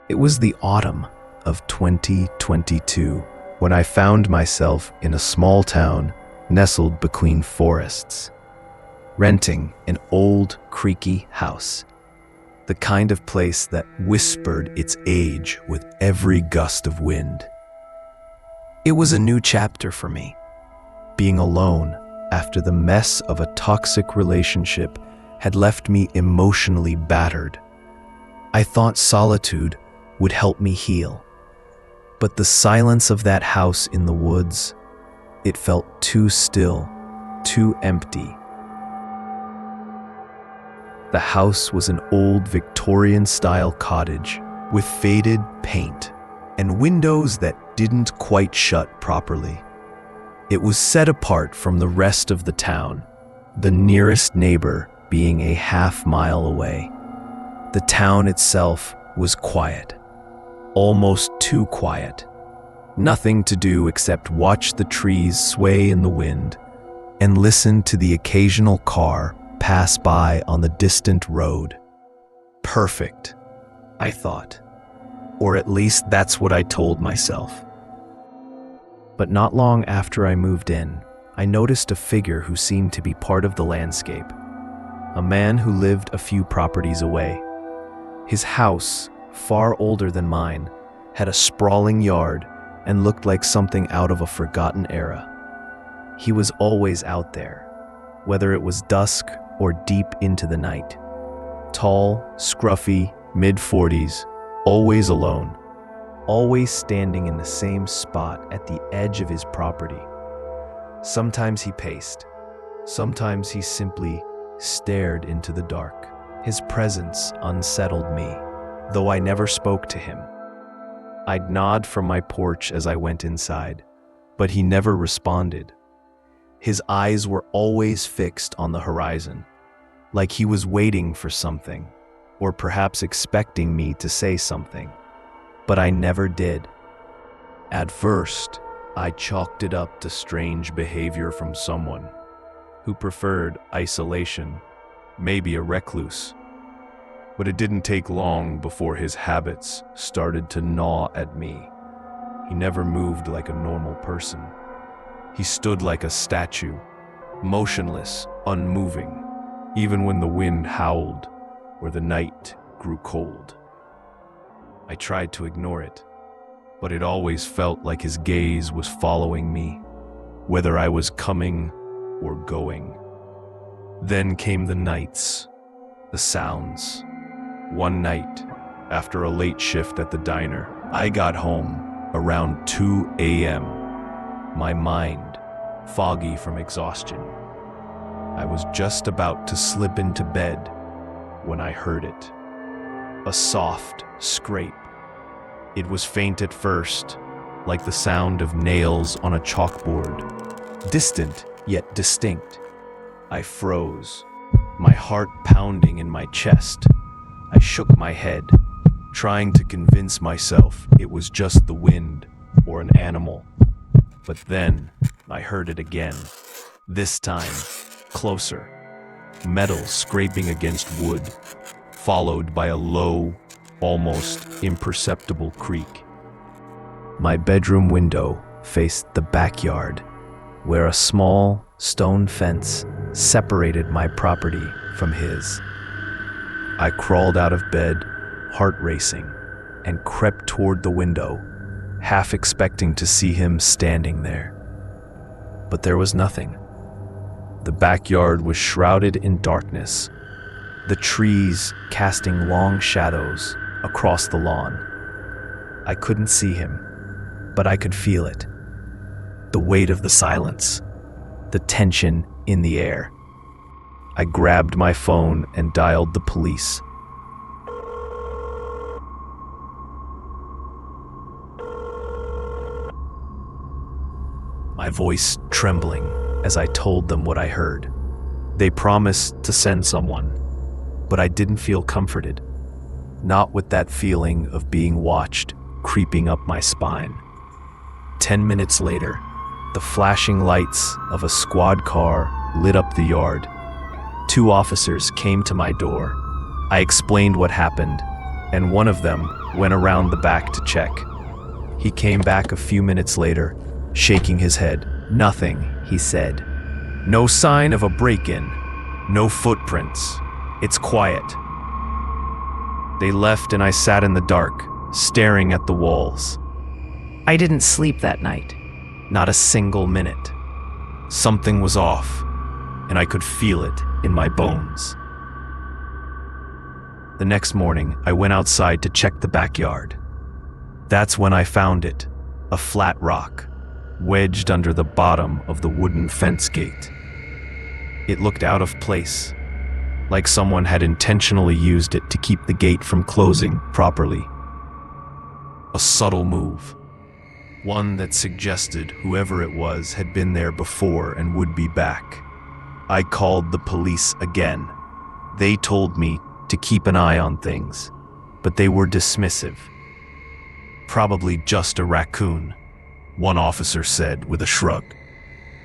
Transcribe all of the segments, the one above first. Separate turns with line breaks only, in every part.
It was the autumn of 2022 when I found myself in a small town nestled between forests, renting an old, creaky house, the kind of place that whispered its age with every gust of wind. It was a new chapter for me, being alone after the mess of a toxic relationship had left me emotionally battered. I thought solitude would help me heal, but the silence of that house in the woods, it felt too still, too empty. The house was an old Victorian-style cottage with faded paint and windows that didn't quite shut properly. It was set apart from the rest of the town, the nearest neighbor being a half-mile away. The town itself was quiet, almost too quiet. Nothing to do except watch the trees sway in the wind and listen to the occasional car pass by on the distant road. Perfect, I thought. Or at least that's what I told myself. But not long after I moved in, I noticed a figure who seemed to be part of the landscape. A man who lived a few properties away. His house, far older than mine, had a sprawling yard and looked like something out of a forgotten era. He was always out there, whether it was dusk or deep into the night. Tall, scruffy, mid-40s, always alone, always standing in the same spot at the edge of his property. Sometimes he paced, sometimes he simply stared into the dark. His presence unsettled me, though I never spoke to him. I'd nod from my porch as I went inside, but he never responded. His eyes were always fixed on the horizon, like he was waiting for something, or perhaps expecting me to say something, but I never did. At first, I chalked it up to strange behavior from someone who preferred isolation, maybe a recluse. But it didn't take long before his habits started to gnaw at me. He never moved like a normal person. He stood like a statue, motionless, unmoving, even when the wind howled or the night grew cold. I tried to ignore it, but it always felt like his gaze was following me, whether I was coming or going. Then came the nights, the sounds. One night, after a late shift at the diner, I got home around 2 a.m., my mind foggy from exhaustion. I was just about to slip into bed when I heard it. A soft scrape. It was faint at first, like the sound of nails on a chalkboard. Distant, yet distinct. I froze, my heart pounding in my chest. I shook my head, trying to convince myself it was just the wind or an animal. But then I heard it again, this time closer, metal scraping against wood, followed by a low, almost imperceptible creak. My bedroom window faced the backyard, where a small stone fence separated my property from his. I crawled out of bed, heart racing, and crept toward the window, half expecting to see him standing there. But there was nothing. The backyard was shrouded in darkness, the trees casting long shadows across the lawn. I couldn't see him, but I could feel it. The weight of the silence, the tension in the air. I grabbed my phone and dialed the police. My voice trembling as I told them what I heard. They promised to send someone, but I didn't feel comforted. Not with that feeling of being watched creeping up my spine. 10 minutes later, the flashing lights of a squad car lit up the yard. 2 officers came to my door. I explained what happened, and one of them went around the back to check. He came back a few minutes later, shaking his head. "Nothing," he said. "No sign of a break-in. No footprints. It's quiet." They left and I sat in the dark, staring at the walls. I didn't sleep that night. Not a single minute. Something was off, and I could feel it in my bones. The next morning, I went outside to check the backyard. That's when I found it, a flat rock, wedged under the bottom of the wooden fence gate. It looked out of place, like someone had intentionally used it to keep the gate from closing properly. A subtle move, one that suggested whoever it was had been there before and would be back. I called the police again. They told me to keep an eye on things, but they were dismissive. "Probably just a raccoon," one officer said with a shrug.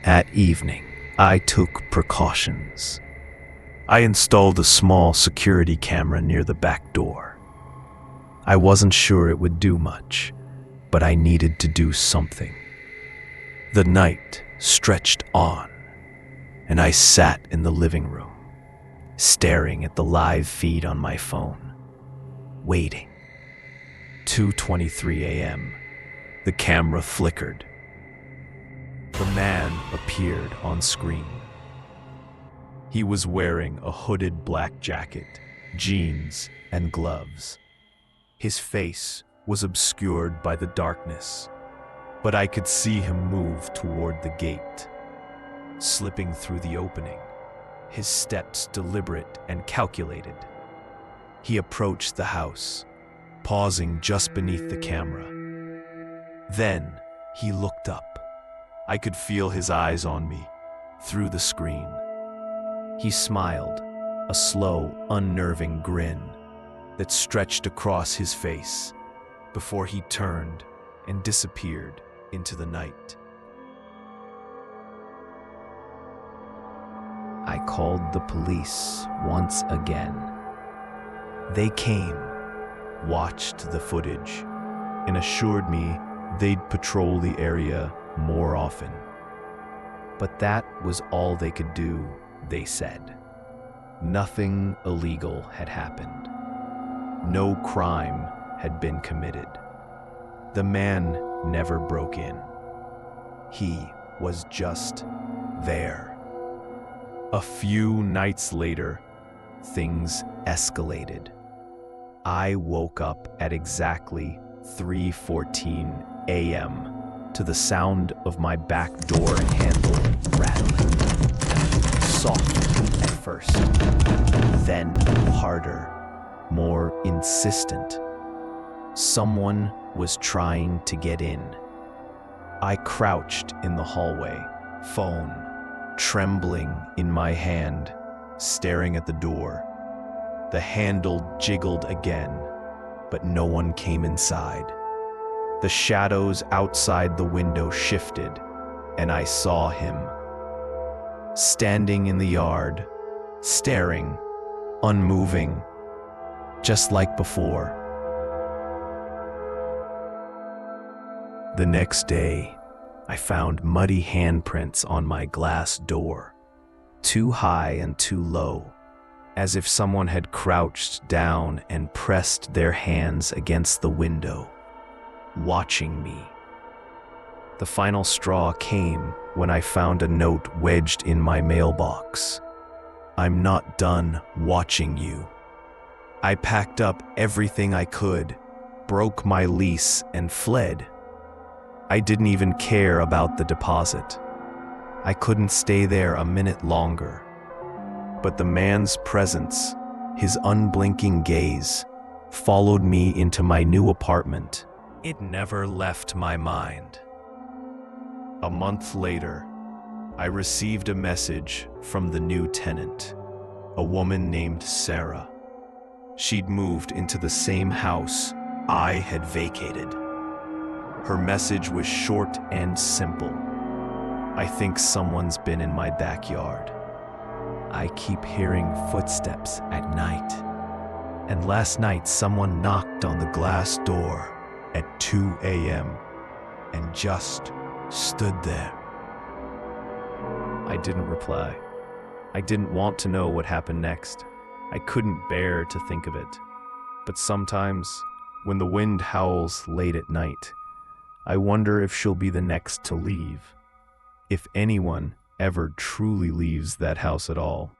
At evening, I took precautions. I installed a small security camera near the back door. I wasn't sure it would do much, but I needed to do something. The night stretched on, and I sat in the living room, staring at the live feed on my phone, waiting. 2:23 a.m. The camera flickered. The man appeared on screen. He was wearing a hooded black jacket, jeans, and gloves. His face was obscured by the darkness, but I could see him move toward the gate, slipping through the opening, his steps deliberate and calculated. He approached the house, pausing just beneath the camera. Then he looked up. I could feel his eyes on me through the screen. He smiled, a slow, unnerving grin that stretched across his face before he turned and disappeared into the night. I called the police once again. They came, watched the footage, and assured me they'd patrol the area more often. But that was all they could do, they said. Nothing illegal had happened. No crime had been committed. The man never broke in. He was just there. A few nights later, things escalated. I woke up at exactly 3:14 a.m. to the sound of my back door handle rattling. Soft at first, then harder, more insistent. Someone was trying to get in. I crouched in the hallway, phone trembling in my hand, staring at the door. The handle jiggled again, but no one came inside. The shadows outside the window shifted, and I saw him, standing in the yard, staring, unmoving, just like before. The next day, I found muddy handprints on my glass door, too high and too low, as if someone had crouched down and pressed their hands against the window, watching me. The final straw came when I found a note wedged in my mailbox. "I'm not done watching you." I packed up everything I could, broke my lease, and fled. I didn't even care about the deposit. I couldn't stay there a minute longer. But the man's presence, his unblinking gaze, followed me into my new apartment. It never left my mind. A month later, I received a message from the new tenant, a woman named Sarah. She'd moved into the same house I had vacated. Her message was short and simple. "I think someone's been in my backyard. I keep hearing footsteps at night, And last night someone knocked on the glass door at 2 a.m. and just stood there. I didn't reply. I didn't want to know what happened next. I couldn't bear to think of it. But sometimes, when the wind howls late at night, I wonder if she'll be the next to leave. If anyone ever truly leaves that house at all.